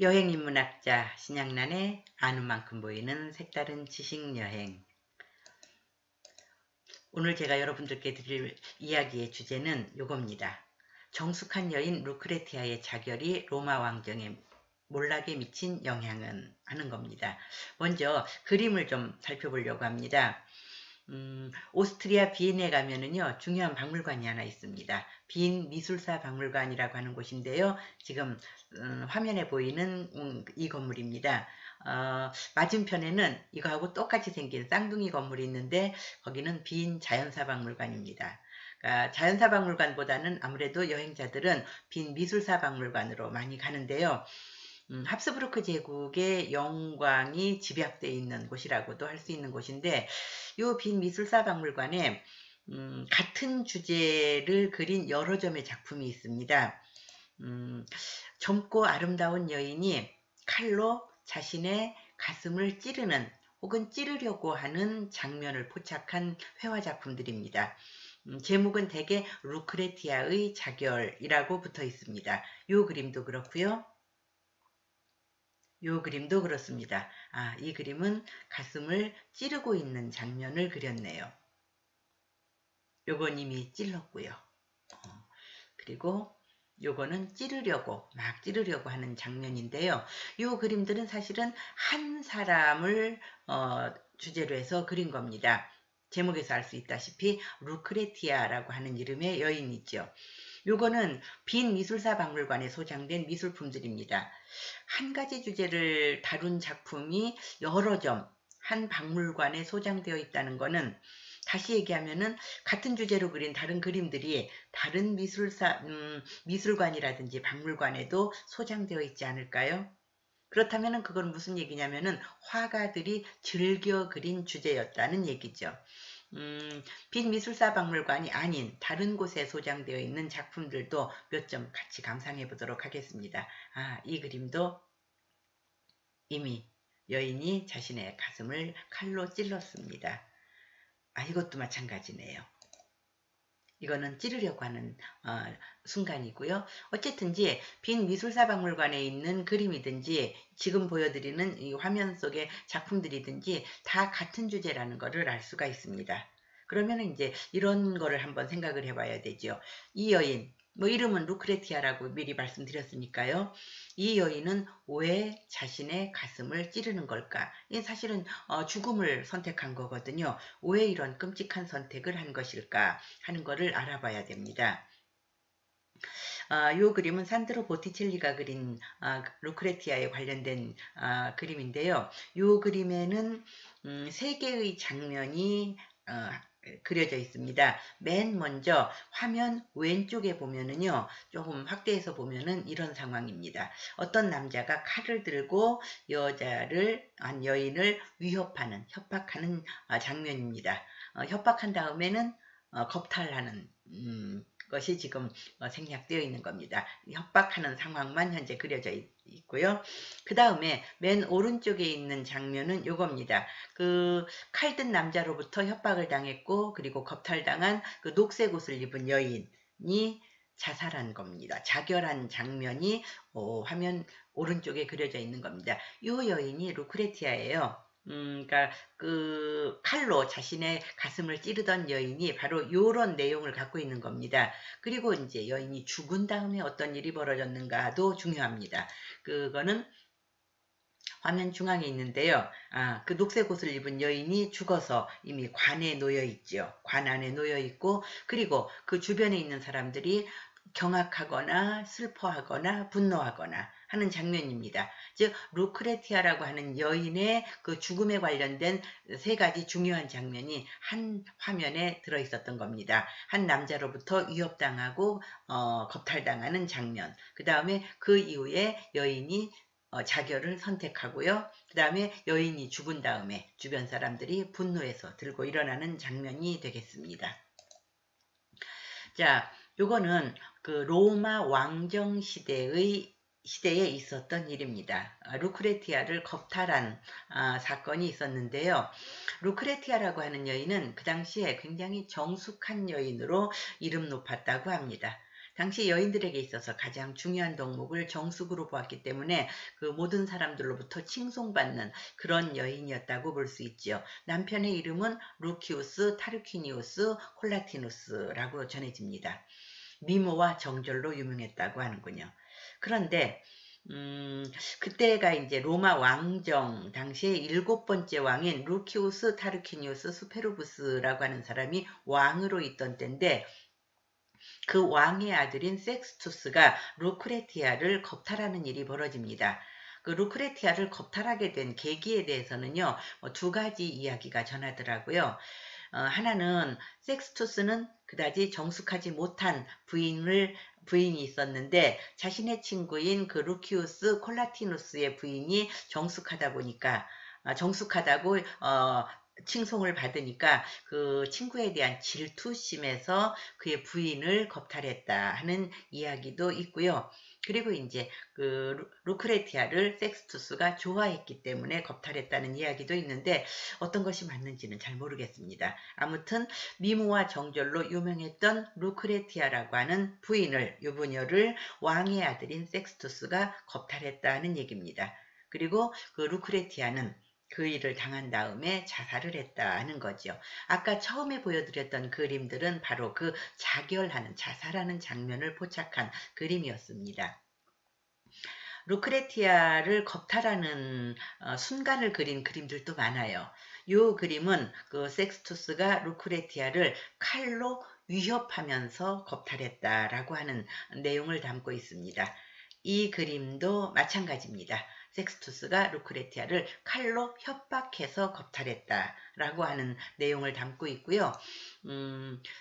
여행인문학자 신양란의 아는 만큼 보이는 색다른 지식여행. 오늘 제가 여러분들께 드릴 이야기의 주제는 요겁니다. 정숙한 여인 루크레티아의 자결이 로마 왕정의 몰락에 미친 영향은 하는 겁니다. 먼저 그림을 좀 살펴보려고 합니다. 오스트리아 비엔에 가면은요, 중요한 박물관이 하나 있습니다. 빈 미술사 박물관이라고 하는 곳인데요. 지금 화면에 보이는 이 건물입니다. 맞은편에는 이거하고 똑같이 생긴 쌍둥이 건물이 있는데 거기는 빈 자연사 박물관입니다. 그러니까 자연사 박물관보다는 아무래도 여행자들은 빈 미술사 박물관으로 많이 가는데요. 합스부르크 제국의 영광이 집약되어 있는 곳이라고도 할 수 있는 곳인데, 이 빈 미술사 박물관에 같은 주제를 그린 여러 점의 작품이 있습니다. 젊고 아름다운 여인이 칼로 자신의 가슴을 찌르는 혹은 찌르려고 하는 장면을 포착한 회화 작품들입니다. 제목은 대개 루크레티아의 자결이라고 붙어 있습니다. 이 그림도 그렇고요. 이 그림도 그렇습니다. 이 그림은 가슴을 찌르고 있는 장면을 그렸네요. 요건 이미 찔렀고요. 그리고 요거는 막 찌르려고 하는 장면인데요. 이 그림들은 사실은 한 사람을 주제로 해서 그린 겁니다. 제목에서 알 수 있다시피 루크레티아라고 하는 이름의 여인이죠. 요거는 빈 미술사 박물관에 소장된 미술품들입니다. 한 가지 주제를 다룬 작품이 여러 점, 한 박물관에 소장되어 있다는 것은 다시 얘기하면은 같은 주제로 그린 다른 그림들이 다른 미술관이라든지 박물관에도 소장되어 있지 않을까요? 그렇다면 그건 무슨 얘기냐면은 화가들이 즐겨 그린 주제였다는 얘기죠. 빈 미술사 박물관이 아닌 다른 곳에 소장되어 있는 작품들도 몇 점 같이 감상해 보도록 하겠습니다. 이 그림도 이미 여인이 자신의 가슴을 칼로 찔렀습니다. 이것도 마찬가지네요. 이거는 찌르려고 하는 순간이고요. 어쨌든지 빈 미술사 박물관에 있는 그림이든지 지금 보여드리는 이 화면 속의 작품들이든지 다 같은 주제라는 것을 알 수가 있습니다. 그러면 이제 이런 거를 한번 생각을 해봐야 되죠. 이 여인, 이름은 루크레티아라고 미리 말씀드렸으니까요. 이 여인은 왜 자신의 가슴을 찌르는 걸까? 이 사실은 죽음을 선택한 거거든요. 왜 이런 끔찍한 선택을 한 것일까 하는 것을 알아봐야 됩니다. 이 그림은 산드로 보티첼리가 그린 루크레티아에 관련된 그림인데요. 이 그림에는 세 개의 장면이 그려져 있습니다. 맨 먼저 화면 왼쪽에 보면은요, 조금 확대해서 보면은 이런 상황입니다. 어떤 남자가 칼을 들고 여인을 협박하는 장면입니다. 협박한 다음에는 겁탈하는 것이 지금 생략되어 있는 겁니다. 협박하는 상황만 현재 그려져 있고요. 그 다음에 맨 오른쪽에 있는 장면은 요겁니다. 그 칼든 남자로부터 협박을 당했고 그리고 겁탈당한 그 녹색 옷을 입은 여인이 자살한 겁니다. 자결한 장면이 화면 오른쪽에 그려져 있는 겁니다. 이 여인이 루크레티아예요. 그러니까 그 칼로 자신의 가슴을 찌르던 여인이 바로 이런 내용을 갖고 있는 겁니다. 그리고 이제 여인이 죽은 다음에 어떤 일이 벌어졌는가도 중요합니다. 그거는 화면 중앙에 있는데요. 그 녹색 옷을 입은 여인이 죽어서 이미 관에 놓여 있죠. 관 안에 놓여 있고, 그리고 그 주변에 있는 사람들이 경악하거나 슬퍼하거나 분노하거나 하는 장면입니다. 즉 루크레티아라고 하는 여인의 그 죽음에 관련된 세 가지 중요한 장면이 한 화면에 들어있었던 겁니다. 한 남자로부터 위협당하고 겁탈당하는 장면, 그 다음에 그 이후에 여인이 자결을 선택하고요. 그 다음에 여인이 죽은 다음에 주변 사람들이 분노해서 들고 일어나는 장면이 되겠습니다. 자, 요거는 그 로마 왕정 시대에 있었던 일입니다. 루크레티아를 겁탈한 사건이 있었는데요. 루크레티아라고 하는 여인은 그 당시에 굉장히 정숙한 여인으로 이름 높았다고 합니다. 당시 여인들에게 있어서 가장 중요한 덕목을 정숙으로 보았기 때문에 그 모든 사람들로부터 칭송받는 그런 여인이었다고 볼 수 있지요. 남편의 이름은 루키우스 타르퀴니우스 콜라티누스라고 전해집니다. 미모와 정절로 유명했다고 하는군요. 그런데 그때가 이제 로마 왕정 당시에 7번째 왕인 루키우스 타르퀴니우스 수페루부스라고 하는 사람이 왕으로 있던 때인데, 그 왕의 아들인 섹스투스가 루크레티아를 겁탈하는 일이 벌어집니다. 그 루크레티아를 겁탈하게 된 계기에 대해서는요, 두 가지 이야기가 전하더라고요. 하나는 섹스투스는 그다지 정숙하지 못한 부인이 있었는데, 자신의 친구인 그 루키우스 콜라티누스의 부인이 정숙하다 보니까, 정숙하다고 칭송을 받으니까 그 친구에 대한 질투심에서 그의 부인을 겁탈했다 하는 이야기도 있고요. 그리고 이제 그 루크레티아를 섹스투스가 좋아했기 때문에 겁탈했다는 이야기도 있는데, 어떤 것이 맞는지는 잘 모르겠습니다. 아무튼 미모와 정절로 유명했던 루크레티아라고 하는 부인을, 유부녀를 왕의 아들인 섹스투스가 겁탈했다는 얘기입니다. 그리고 그 루크레티아는 그 일을 당한 다음에 자살을 했다는 거죠. 아까 처음에 보여드렸던 그림들은 바로 그 자결하는, 자살하는 장면을 포착한 그림이었습니다. 루크레티아를 겁탈하는 순간을 그린 그림들도 많아요. 이 그림은 그 섹스투스가 루크레티아를 칼로 위협하면서 겁탈했다라고 하는 내용을 담고 있습니다. 이 그림도 마찬가지입니다. 섹스투스가 루크레티아를 칼로 협박해서 겁탈했다라고 하는 내용을 담고 있고요.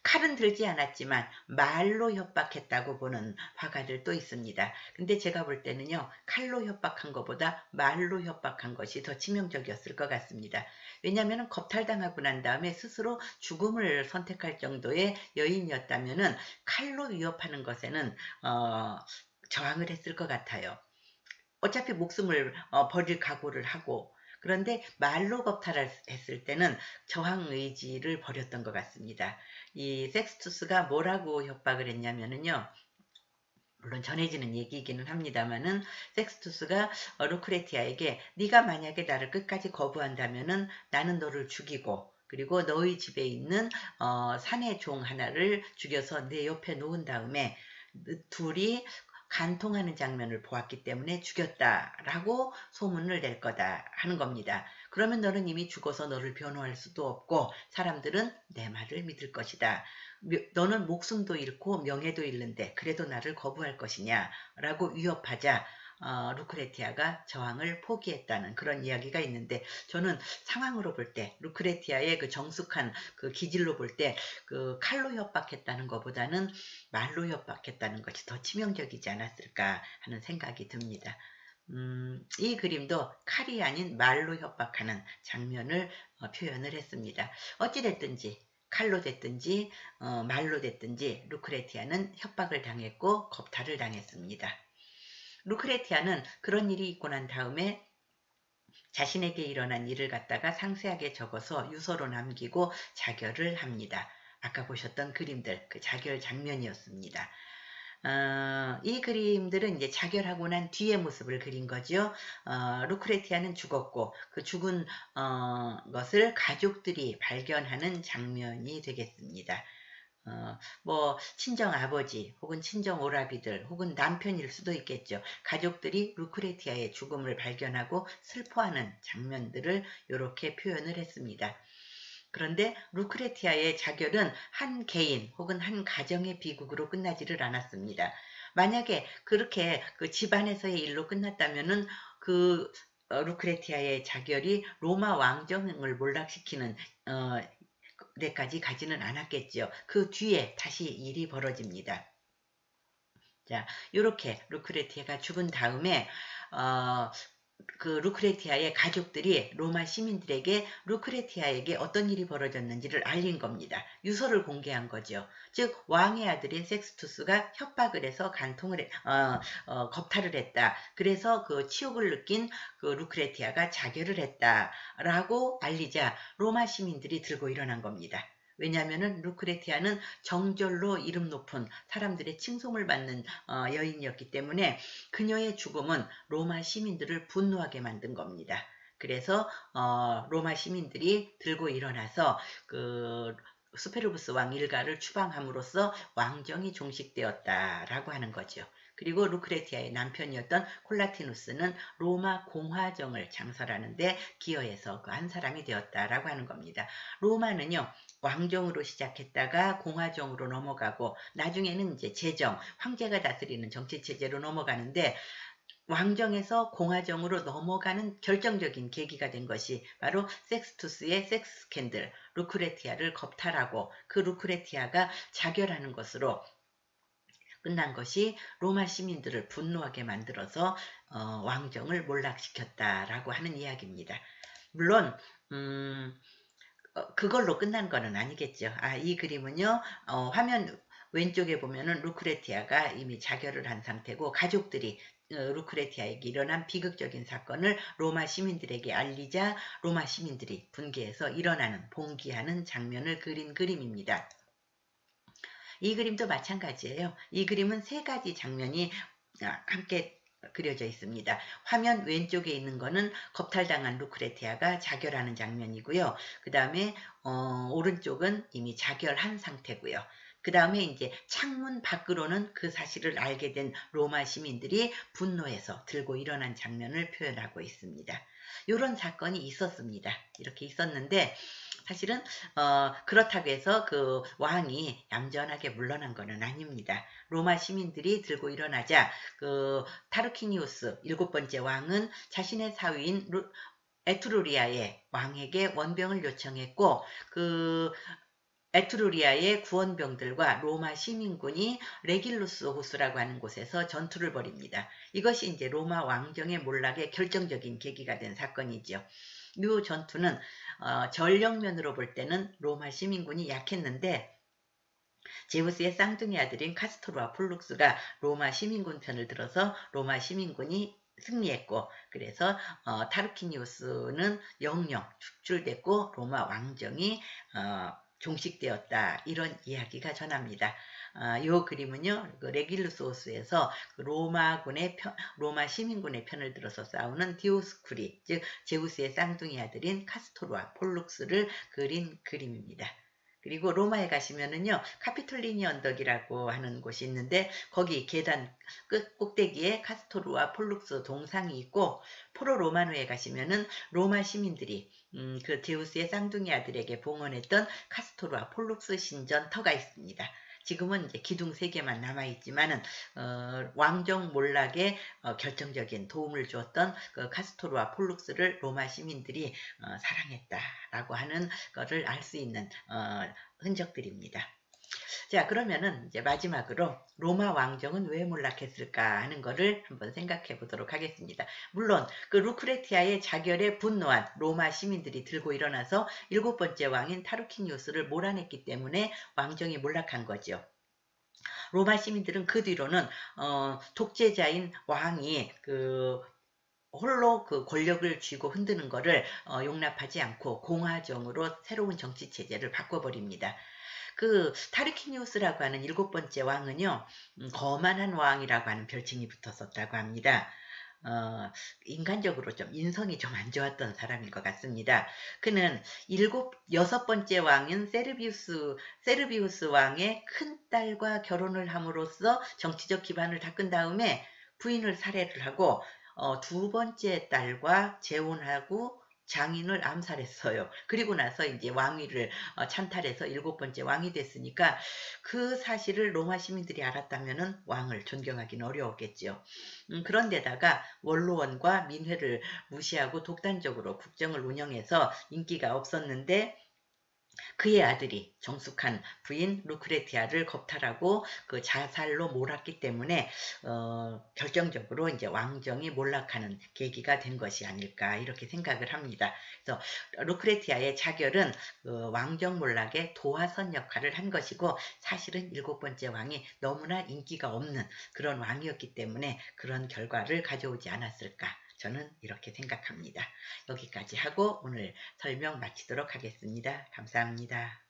칼은 들지 않았지만 말로 협박했다고 보는 화가들도 있습니다. 근데 제가 볼 때는요, 칼로 협박한 것보다 말로 협박한 것이 더 치명적이었을 것 같습니다. 왜냐하면 겁탈당하고 난 다음에 스스로 죽음을 선택할 정도의 여인이었다면 칼로 위협하는 것에는 저항을 했을 것 같아요. 어차피 목숨을 버릴 각오를 하고, 그런데 말로 겁탈했을 때는 저항 의지를 버렸던 것 같습니다. 이 섹스투스가 뭐라고 협박을 했냐면요, 물론 전해지는 얘기이기는 합니다만은, 섹스투스가 루크레티아에게 네가 만약에 나를 끝까지 거부한다면은 나는 너를 죽이고, 그리고 너희 집에 있는 사내 종 하나를 죽여서 내 옆에 놓은 다음에 둘이 간통하는 장면을 보았기 때문에 죽였다라고 소문을 낼 거다 하는 겁니다. 그러면 너는 이미 죽어서 너를 변호할 수도 없고 사람들은 내 말을 믿을 것이다. 너는 목숨도 잃고 명예도 잃는데 그래도 나를 거부할 것이냐 라고 위협하자 루크레티아가 저항을 포기했다는 그런 이야기가 있는데, 저는 상황으로 볼 때 루크레티아의 그 정숙한 그 기질로 볼 때 그 칼로 협박했다는 것보다는 말로 협박했다는 것이 더 치명적이지 않았을까 하는 생각이 듭니다. 이 그림도 칼이 아닌 말로 협박하는 장면을 표현을 했습니다. 어찌됐든지 칼로 됐든지 말로 됐든지 루크레티아는 협박을 당했고 겁탈을 당했습니다. 루크레티아는 그런 일이 있고 난 다음에 자신에게 일어난 일을 갖다가 상세하게 적어서 유서로 남기고 자결을 합니다. 아까 보셨던 그림들, 그 자결 장면이었습니다. 이 그림들은 이제 자결하고 난 뒤의 모습을 그린 거죠. 루크레티아는 죽었고 그 죽은 것을 가족들이 발견하는 장면이 되겠습니다. 뭐 친정 아버지 혹은 친정 오라비들 혹은 남편일 수도 있겠죠. 가족들이 루크레티아의 죽음을 발견하고 슬퍼하는 장면들을 이렇게 표현을 했습니다. 그런데 루크레티아의 자결은 한 개인 혹은 한 가정의 비극으로 끝나지를 않았습니다. 만약에 그렇게 그 집안에서의 일로 끝났다면은 그 루크레티아의 자결이 로마 왕정을 몰락시키는 데까지 가지는 않았겠죠. 그 뒤에 다시 일이 벌어집니다. 자, 이렇게 루크레티아가 죽은 다음에 그 루크레티아의 가족들이 로마 시민들에게 루크레티아에게 어떤 일이 벌어졌는지를 알린 겁니다. 유서를 공개한 거죠. 즉 왕의 아들인 섹스투스가 협박을 해서 겁탈을 했다. 그래서 그 치욕을 느낀 그 루크레티아가 자결을 했다라고 알리자 로마 시민들이 들고 일어난 겁니다. 왜냐하면은 루크레티아는 정절로 이름 높은 사람들의 칭송을 받는 여인이었기 때문에 그녀의 죽음은 로마 시민들을 분노하게 만든 겁니다. 그래서 로마 시민들이 들고 일어나서 그 스페루부스 왕 일가를 추방함으로써 왕정이 종식되었다라고 하는 거죠. 그리고 루크레티아의 남편이었던 콜라티누스는 로마 공화정을 창설하는데 기여해서 그 한 사람이 되었다라고 하는 겁니다. 로마는요, 왕정으로 시작했다가 공화정으로 넘어가고 나중에는 이제 제정, 황제가 다스리는 정치체제로 넘어가는데 왕정에서 공화정으로 넘어가는 결정적인 계기가 된 것이 바로 섹스투스의 섹스 스캔들, 루크레티아를 겁탈하고 그 루크레티아가 자결하는 것으로 끝난 것이 로마 시민들을 분노하게 만들어서 왕정을 몰락시켰다라고 하는 이야기입니다. 물론 그걸로 끝난 거는 아니겠죠. 이 그림은요, 화면 왼쪽에 보면은 루크레티아가 이미 자결을 한 상태고 가족들이 루크레티아에게 일어난 비극적인 사건을 로마 시민들에게 알리자 로마 시민들이 분개해서 일어나는 봉기하는 장면을 그린 그림입니다. 이 그림도 마찬가지예요. 이 그림은 세 가지 장면이 함께 그려져 있습니다. 화면 왼쪽에 있는 거는 겁탈당한 루크레티아가 자결하는 장면이고요. 그 다음에 오른쪽은 이미 자결한 상태고요. 그 다음에 이제 창문 밖으로는 그 사실을 알게 된 로마 시민들이 분노해서 들고 일어난 장면을 표현하고 있습니다. 이런 사건이 있었습니다. 이렇게 있었는데 사실은 그렇다고 해서 그 왕이 얌전하게 물러난 것은 아닙니다. 로마 시민들이 들고 일어나자 그 타르퀴니우스 7번째 왕은 자신의 사위인 에트루리아의 왕에게 원병을 요청했고 그 에트루리아의 구원병들과 로마 시민군이 레길루스 호수라고 하는 곳에서 전투를 벌입니다. 이것이 이제 로마 왕정의 몰락의 결정적인 계기가 된 사건이죠. 이 전투는 전력면으로 볼 때는 로마 시민군이 약했는데 제우스의 쌍둥이 아들인 카스토르와 폴룩스가 로마 시민군 편을 들어서 로마 시민군이 승리했고 그래서 타르키니우스는 영영 축출됐고 로마 왕정이 종식되었다. 이런 이야기가 전합니다. 이 그림은요, 그 레길루스 호수에서 로마 시민군의 편을 들어서 싸우는 디오스쿠리, 즉 제우스의 쌍둥이 아들인 카스토르와 폴룩스를 그린 그림입니다. 그리고 로마에 가시면은요, 카피톨리니 언덕이라고 하는 곳이 있는데 거기 계단 끝 꼭대기에 카스토르와 폴룩스 동상이 있고 포로 로마노에 가시면은 로마 시민들이 그 제우스의 쌍둥이 아들에게 봉헌했던 카스토르와 폴룩스 신전터가 있습니다. 지금은 이제 기둥 3개만 남아있지만은 왕정 몰락에 결정적인 도움을 주었던 그 카스토르와 폴룩스를 로마 시민들이 사랑했다라고 하는 것을 알 수 있는 흔적들입니다. 자, 그러면은 이제 마지막으로 로마 왕정은 왜 몰락했을까 하는 거를 한번 생각해 보도록 하겠습니다. 물론 그 루크레티아의 자결에 분노한 로마 시민들이 들고 일어나서 7번째 왕인 타르퀴니우스를 몰아냈기 때문에 왕정이 몰락한 거죠. 로마 시민들은 그 뒤로는 독재자인 왕이 홀로 그 권력을 쥐고 흔드는 것을 용납하지 않고 공화정으로 새로운 정치 체제를 바꿔버립니다. 그 타르키니우스라고 하는 7번째 왕은요, 거만한 왕이라고 하는 별칭이 붙었었다고 합니다. 인간적으로 좀 인성이 좀 안 좋았던 사람인 것 같습니다. 그는 6번째 왕인 세르비우스 왕의 큰딸과 결혼을 함으로써 정치적 기반을 닦은 다음에 부인을 살해를 하고 2번째 딸과 재혼하고 장인을 암살했어요. 그리고 나서 이제 왕위를 찬탈해서 7번째 왕이 됐으니까 그 사실을 로마 시민들이 알았다면은 왕을 존경하기는 어려웠겠죠. 그런데다가 원로원과 민회를 무시하고 독단적으로 국정을 운영해서 인기가 없었는데 그의 아들이 정숙한 부인 루크레티아를 겁탈하고 그 자살로 몰았기 때문에 결정적으로 이제 왕정이 몰락하는 계기가 된 것이 아닐까 이렇게 생각을 합니다. 그래서 루크레티아의 자결은 왕정 몰락의 도화선 역할을 한 것이고 사실은 7번째 왕이 너무나 인기가 없는 그런 왕이었기 때문에 그런 결과를 가져오지 않았을까. 저는 이렇게 생각합니다. 여기까지 하고 오늘 설명 마치도록 하겠습니다. 감사합니다.